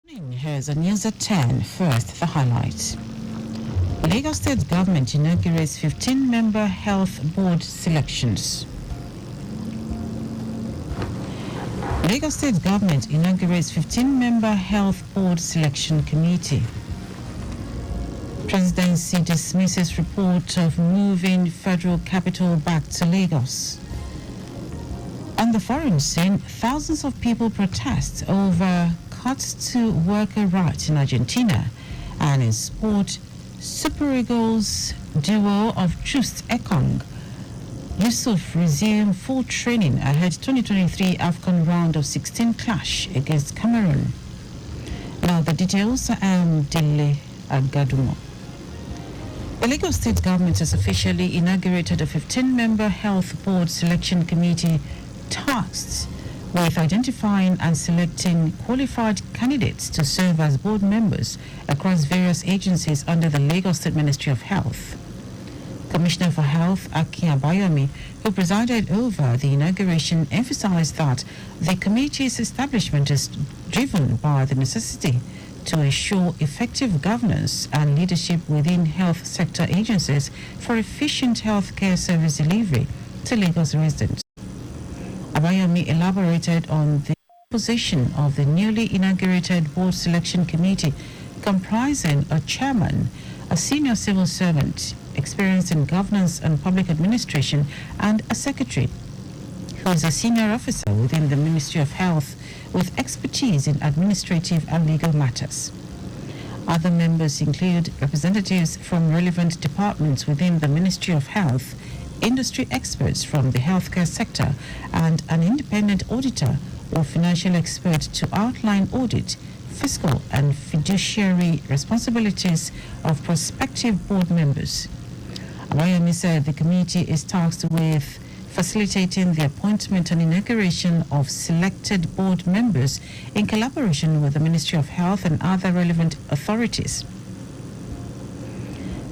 Here's a news at 10. First, the highlights. Lagos State Government inaugurates 15-member health board selections. Lagos State Government inaugurates 15-member health board selection committee. Presidency dismisses report of moving federal capital back to Lagos. On the foreign scene, thousands of people protest over cuts to worker rights in Argentina. And in sport, Super Eagles duo of Troost Ekong Yusuf resume full training ahead 2023 AFCON round of 16 clash against Cameroon. Now the details. Dele Agadumo. The Lagos State Government has officially inaugurated a 15-member health board selection committee tasked with identifying and selecting qualified candidates to serve as board members across various agencies under the Lagos State Ministry of Health. Commissioner for Health, Abayomi, who presided over the inauguration, emphasized that the committee's establishment is driven by the necessity to ensure effective governance and leadership within health sector agencies for efficient healthcare service delivery to Lagos residents. Abayomi elaborated on the position of the newly inaugurated board selection committee, comprising a chairman, a senior civil servant experienced in governance and public administration, and a secretary who is a senior officer within the Ministry of Health with expertise in administrative and legal matters. Other members include representatives from relevant departments within the Ministry of Health, industry experts from the healthcare sector, and an independent auditor or financial expert to outline audit, fiscal and fiduciary responsibilities of prospective board members. Abayomi said the committee is tasked with facilitating the appointment and inauguration of selected board members in collaboration with the Ministry of Health and other relevant authorities.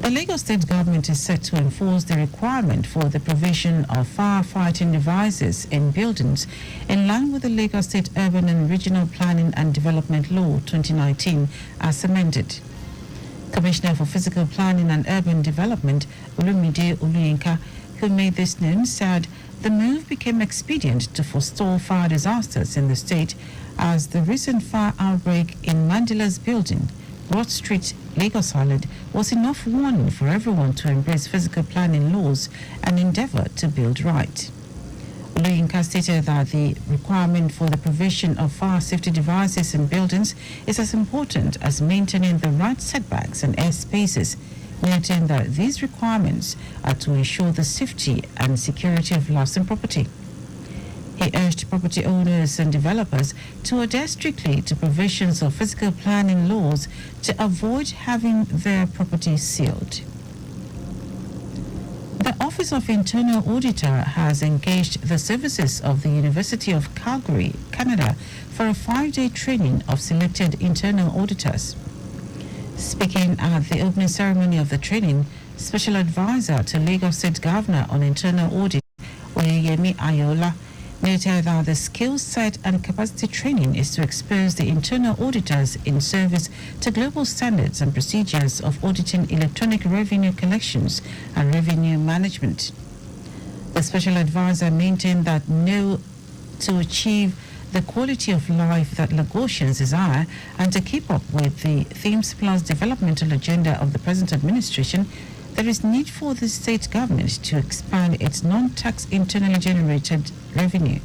The Lagos State Government is set to enforce the requirement for the provision of firefighting devices in buildings in line with the Lagos State Urban and Regional Planning and Development Law 2019 as amended. Commissioner for Physical Planning and Urban Development, Olumide Oluyinka, who made this known, said the move became expedient to forestall fire disasters in the state as the recent fire outbreak in Mandila's building, Broad Street, Lagos Island, was enough warning for everyone to embrace physical planning laws and endeavor to build right. Oluyinka stated that the requirement for the provision of fire safety devices in buildings is as important as maintaining the right setbacks and air spaces, noting that these requirements are to ensure the safety and security of lives and property. He urged property owners and developers to adhere strictly to provisions of physical planning laws to avoid having their property sealed. The Office of Internal Auditor has engaged the services of the University of Calgary, Canada, for a 5-day training of selected internal auditors. Speaking at the opening ceremony of the training, Special Advisor to Lagos State Governor on Internal Audit, Oyeyemi Ayola, noted that the skill set and capacity training is to expose the internal auditors in service to global standards and procedures of auditing electronic revenue collections and revenue management. The special advisor maintained that to achieve the quality of life that Lagosians desire and to keep up with the Themes Plus developmental agenda of the present administration, there is need for the state government to expand its non-tax internally generated revenue.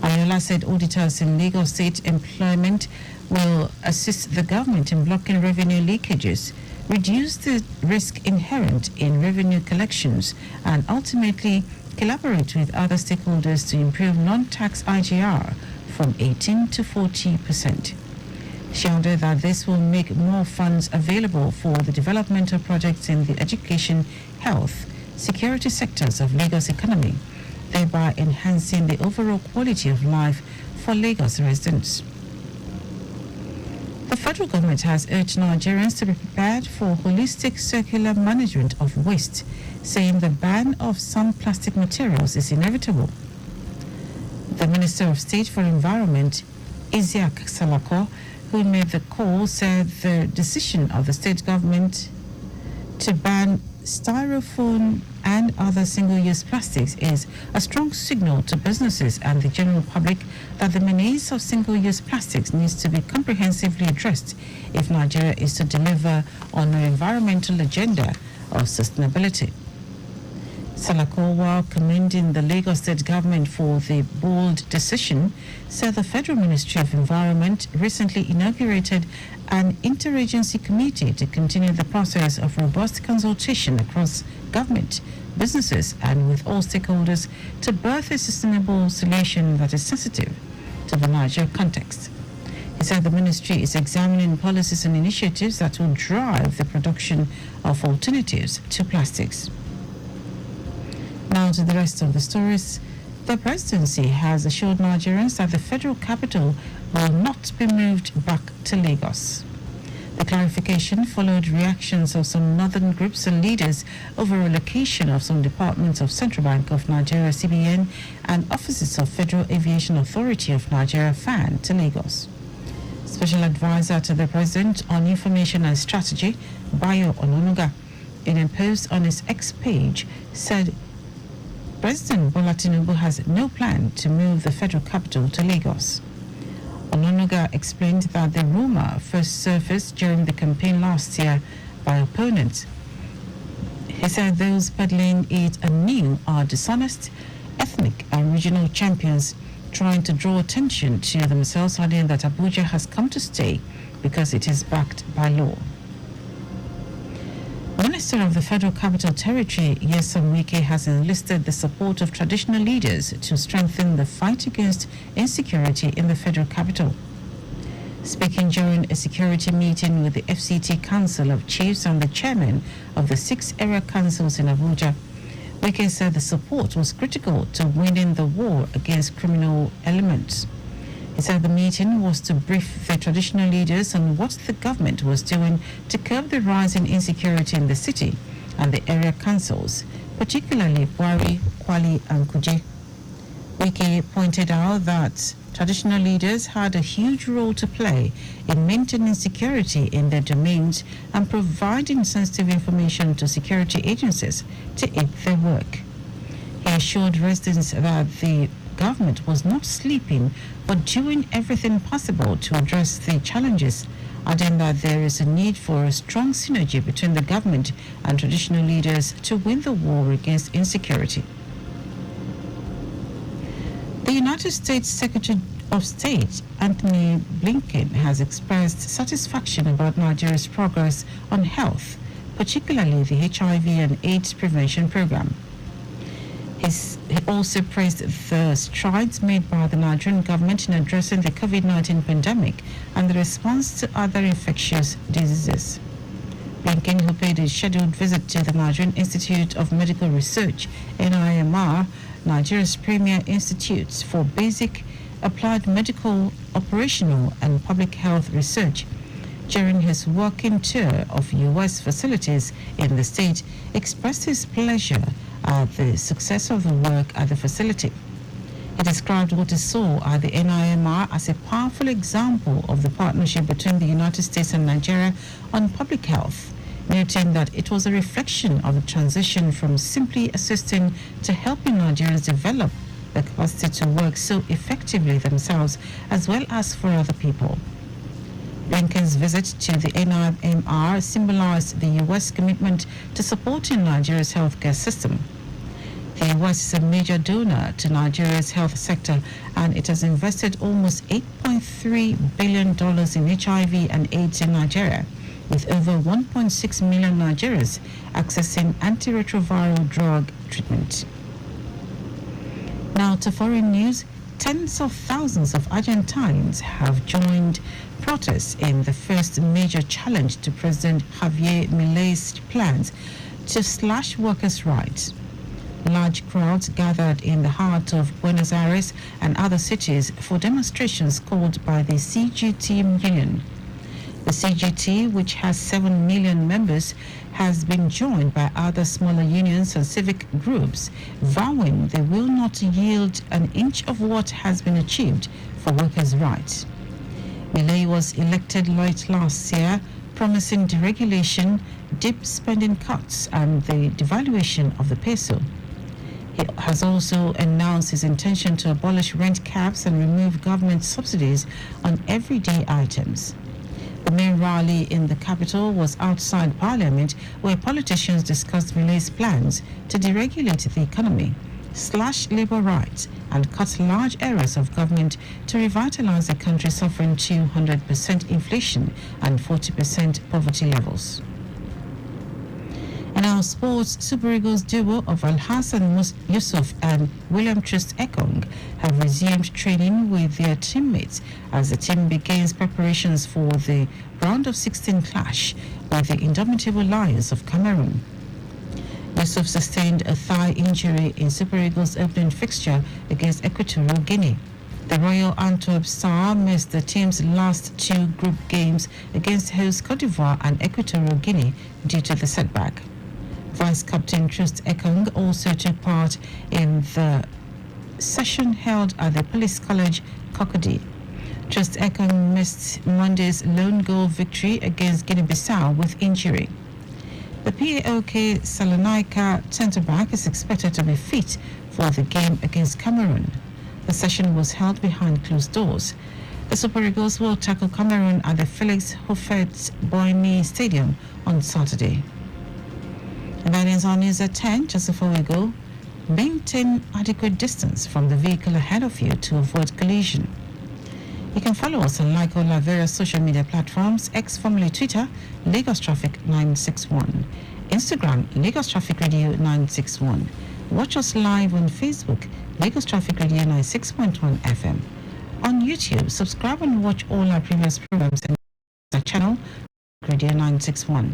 Ayola said auditors in Lagos State employment will assist the government in blocking revenue leakages, reduce the risk inherent in revenue collections, and ultimately collaborate with other stakeholders to improve non-tax IGR from 18 to 40%. She added that this will make more funds available for the developmental projects in the education, health, security sectors of Lagos economy, thereby enhancing the overall quality of life for Lagos residents. The federal government has urged Nigerians to be prepared for holistic circular management of waste, saying the ban of some plastic materials is inevitable. The Minister of State for Environment, Isiaq Salako, who made the call, said the decision of the state government to ban styrofoam and other single-use plastics is a strong signal to businesses and the general public that the menace of single-use plastics needs to be comprehensively addressed if Nigeria is to deliver on an environmental agenda of sustainability. Salako, while commending the Lagos State government for the bold decision, said the Federal Ministry of Environment recently inaugurated an interagency committee to continue the process of robust consultation across government, businesses, and with all stakeholders to birth a sustainable solution that is sensitive to the larger context. He said the ministry is examining policies and initiatives that will drive the production of alternatives to plastics. Now to the rest of the stories. The presidency has assured Nigerians that the federal capital will not be moved back to Lagos. The clarification followed reactions of some northern groups and leaders over relocation of some departments of Central Bank of Nigeria (CBN) and offices of Federal Aviation Authority of Nigeria (FAN) to Lagos. Special Advisor to the President on Information and Strategy, Bayo Ononuga, in a post on his X page, said President Bola Tinubu has no plan to move the federal capital to Lagos. Ononuga explained that the rumor first surfaced during the campaign last year by opponents. He said those peddling it anew are dishonest, ethnic and regional champions trying to draw attention to themselves, adding that Abuja has come to stay because it is backed by law. Minister of the Federal Capital Territory, Nyesom Wike, has enlisted the support of traditional leaders to strengthen the fight against insecurity in the Federal Capital. Speaking during a security meeting with the FCT Council of Chiefs and the chairman of the 6 area councils in Abuja, Wike said the support was critical to winning the war against criminal elements. He said the meeting was to brief the traditional leaders on what the government was doing to curb the rise in insecurity in the city and the area councils, particularly Bwari, Kwali and Kuje. Wike pointed out that traditional leaders had a huge role to play in maintaining security in their domains and providing sensitive information to security agencies to aid their work. He assured residents that the government was not sleeping but doing everything possible to address the challenges, adding that there is a need for a strong synergy between the government and traditional leaders to win the war against insecurity. The United States Secretary of State, Anthony Blinken, has expressed satisfaction about Nigeria's progress on health, particularly the HIV and AIDS prevention program. He also praised the strides made by the Nigerian government in addressing the COVID-19 pandemic and the response to other infectious diseases. Blinken, who paid a scheduled visit to the Nigerian Institute of Medical Research, NIMR, Nigeria's premier institutes for basic, applied medical, operational and public health research, during his working tour of U.S. facilities in the state, expressed his pleasure at the success of the work at the facility. He described what he saw at the NIMR as a powerful example of the partnership between the United States and Nigeria on public health, noting that it was a reflection of the transition from simply assisting to helping Nigerians develop the capacity to work so effectively themselves as well as for other people. Blinken's visit to the NIMR symbolized the U.S. commitment to supporting Nigeria's healthcare system. The U.S. is a major donor to Nigeria's health sector, and it has invested almost $8.3 billion in HIV and AIDS in Nigeria, with over 1.6 million Nigerians accessing antiretroviral drug treatment. Now to foreign news. Tens of thousands of Argentines have joined protests in the first major challenge to President Javier Milei's plans to slash workers' rights. Large crowds gathered in the heart of Buenos Aires and other cities for demonstrations called by the CGT Union. The CGT, which has 7 million members, has been joined by other smaller unions and civic groups, vowing they will not yield an inch of what has been achieved for workers' rights. Milei was elected late last year, promising deregulation, deep spending cuts, and the devaluation of the peso. He has also announced his intention to abolish rent caps and remove government subsidies on everyday items. The main rally in the capital was outside Parliament, where politicians discussed Milei's plans to deregulate the economy, slash labor rights, and cut large areas of government to revitalize a country suffering 200% inflation and 40% poverty levels. In our sports, Super Eagles duo of Al-Hassan Yusuf and William Trist Ekong have resumed training with their teammates as the team begins preparations for the round of 16 clash with the indomitable Lions of Cameroon. Yusuf sustained a thigh injury in Super Eagles' opening fixture against Equatorial Guinea. The Royal Antwerp star missed the team's last two group games against host Cote d'Ivoire and Equatorial Guinea due to the setback. Vice Captain Trust Ekong also took part in the session held at the Police College, Cocody. Trust Ekong missed Monday's lone goal victory against Guinea-Bissau with injury. The PAOK Salonika centre-back is expected to be fit for the game against Cameroon. The session was held behind closed doors. The Super Eagles will tackle Cameroon at the Felix Houphouët-Boigny Stadium on Saturday. And that is our news at 10. Just before we go, maintain adequate distance from the vehicle ahead of you to avoid collision. You can follow us and like all our various social media platforms: X, formerly Twitter, Lagos Traffic 961, Instagram, Lagos Traffic Radio 961. Watch us live on Facebook, Lagos Traffic Radio 96.1 FM. On YouTube, subscribe and watch all our previous programs on our channel, Radio 961.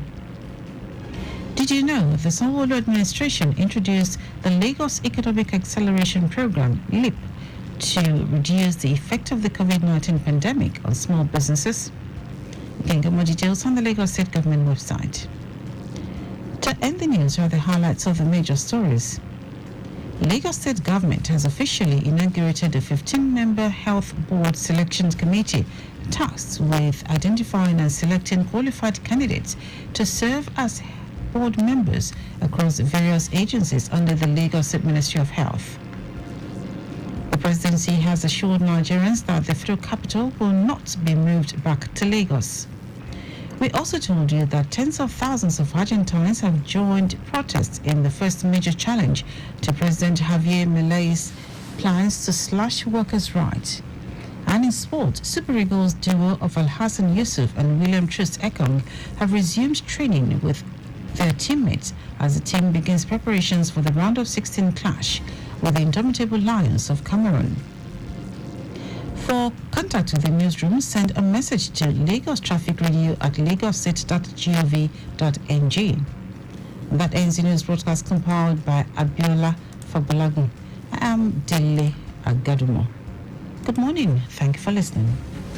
Did you know the Sanwo-Olu administration introduced the Lagos Economic Acceleration Program, LEAP, to reduce the effect of the COVID-19 pandemic on small businesses? You can get more details on the Lagos State Government website. To end the news are the highlights of the major stories. Lagos State Government has officially inaugurated a 15-member Health Board Selection Committee tasked with identifying and selecting qualified candidates to serve as board members across various agencies under the Lagos State Ministry of Health. The presidency has assured Nigerians that the federal capital will not be moved back to Lagos. We also told you that tens of thousands of Argentines have joined protests in the first major challenge to President Javier Milei's plans to slash workers' rights. And in sport, Super Eagles duo of Al-Hassan Yusuf and William Trist Ekong have resumed training with their teammates as the team begins preparations for the round of 16 clash with the indomitable Lions of Cameroon. For contact with the newsroom, send a message to Lagos Traffic Radio at lagosstate.gov.ng. That ends the news broadcast compiled by Abiola Fabulagun. I am Dele Agadumo. Good morning. Thank you for listening.